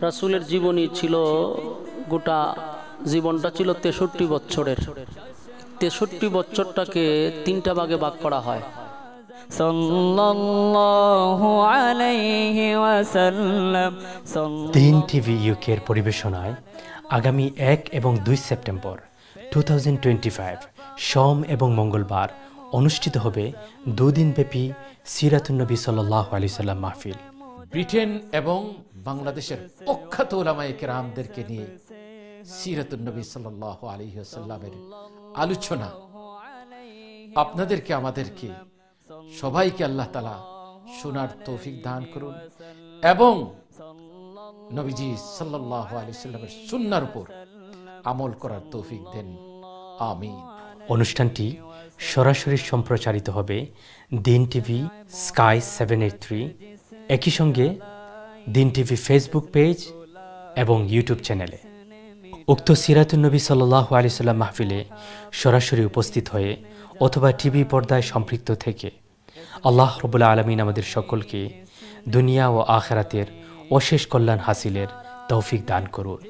রাসূলের জীবনী ছিল, গোটা জীবনটা ছিল 63 বছরের। 63 বছরটাকে তিনটা ভাগে ভাগ করা হয়। সাল্লাল্লাহু আলাইহি ওয়াসাল্লাম। দিন টিভি ইউকের পরিবেশনায় আগামী 1 এবং 2 সেপ্টেম্বর 2025 সোম এবং মঙ্গলবার অনুষ্ঠিত হবে দুদিনব্যাপী সিরাতুন নবী সাল্লাল্লাহু আলাইহি সাল্লাম মাহফিল। ব্রিটেন এবং বাংলাদেশের প্রখ্যাত উলামায়ে কেরামদেরকে নিয়ে সিরাতুন নবী সাল্লাল্লাহু আলাইহি ওয়াসাল্লামের আলোচনা। আপনাদেরকে আমাদেরকে সবাইকে আল্লাহ তাআলা শোনার তৌফিক দান করুন এবং নবীজি সাল্লাল্লাহু আলাইহি ওয়াসাল্লামের সুন্নাহর উপর আমল করার তৌফিক দেন, আমিন। অনুষ্ঠানটি সরাসরি সম্প্রচারিত হবে দিন টিভি, স্কাই 783, একই সঙ্গে দিন টিভি ফেসবুক পেজ এবং ইউটিউব চ্যানেলে। উক্ত সিরাতুন নবী সাল্লাল্লাহু আলাইহি সাল্লাম মাহফিলে সরাসরি উপস্থিত হয়ে অথবা টিভি পর্দায় সম্পৃক্ত থেকে আল্লাহ রাব্বুল আলামিন আমাদের সকলকে দুনিয়া ও আখিরাতের অশেষ কল্যাণ হাসিলের তৌফিক দান করুন।